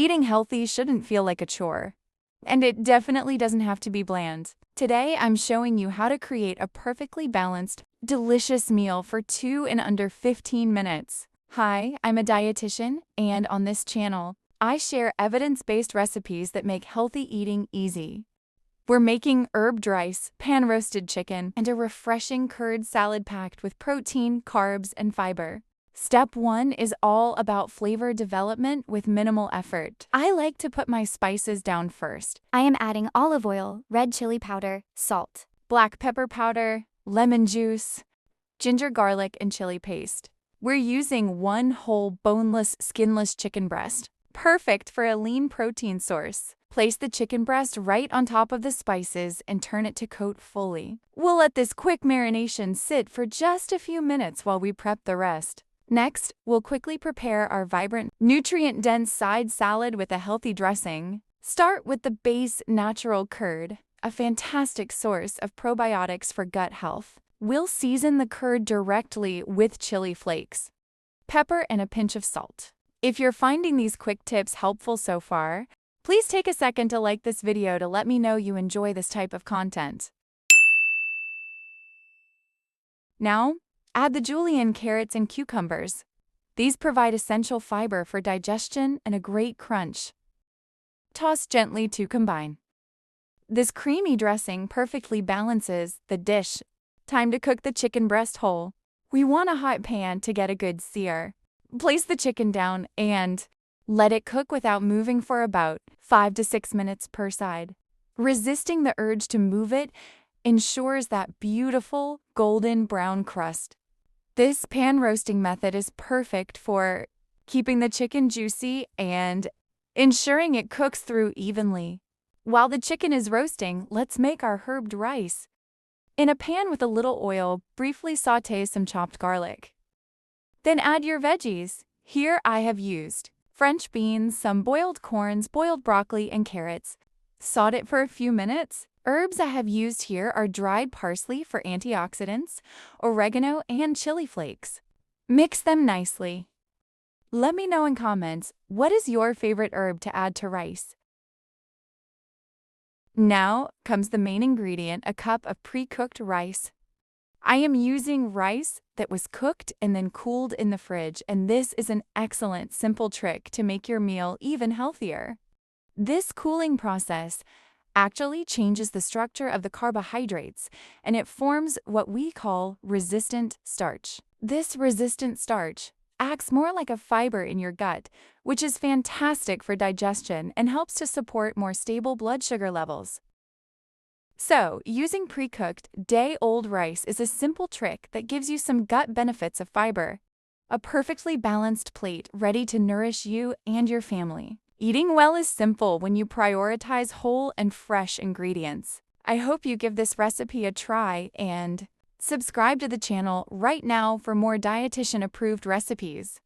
Eating healthy shouldn't feel like a chore. And it definitely doesn't have to be bland. Today, I'm showing you how to create a perfectly balanced, delicious meal for 2 in under 15 minutes. Hi, I'm a dietitian, and on this channel, I share evidence-based recipes that make healthy eating easy. We're making herbed rice, pan-roasted chicken, and a refreshing curd salad packed with protein, carbs, and fiber. Step 1 is all about flavor development with minimal effort. I like to put my spices down first. I am adding olive oil, red chili powder, salt. Black pepper powder, lemon juice, ginger garlic, and chili paste. We're using one whole boneless, skinless chicken breast, perfect for a lean protein source. Place the chicken breast right on top of the spices and turn it to coat fully. We'll let this quick marination sit for just a few minutes while we prep the rest. Next, we'll quickly prepare our vibrant, nutrient-dense side salad with a healthy dressing. Start with the base natural curd, a fantastic source of probiotics for gut health. We'll season the curd directly with chili flakes, pepper, and a pinch of salt. If you're finding these quick tips helpful so far, please take a second to like this video to let me know you enjoy this type of content. Now, add the julienne carrots and cucumbers. These provide essential fiber for digestion and a great crunch. Toss gently to combine. This creamy dressing perfectly balances the dish. Time to cook the chicken breast whole. We want a hot pan to get a good sear. Place the chicken down and let it cook without moving for about 5 to 6 minutes per side. Resisting the urge to move it ensures that beautiful golden brown crust. This pan roasting method is perfect for keeping the chicken juicy and ensuring it cooks through evenly. While the chicken is roasting, let's make our herbed rice. In a pan with a little oil, briefly sauté some chopped garlic. Then add your veggies. Here I have used French beans, some boiled corns, boiled broccoli, and carrots. Saute it for a few minutes. Herbs I have used here are dried parsley for antioxidants, oregano, and chili flakes. Mix them nicely. Let me know in comments, what is your favorite herb to add to rice? Now comes the main ingredient, a cup of pre-cooked rice. I am using rice that was cooked and then cooled in the fridge, and this is an excellent, simple trick to make your meal even healthier. This cooling process actually changes the structure of the carbohydrates, and it forms what we call resistant starch. This resistant starch acts more like a fiber in your gut, which is fantastic for digestion and helps to support more stable blood sugar levels. So, using pre-cooked, day-old rice is a simple trick that gives you some gut benefits of fiber. A perfectly balanced plate ready to nourish you and your family. Eating well is simple when you prioritize whole and fresh ingredients. I hope you give this recipe a try and subscribe to the channel right now for more dietitian-approved recipes.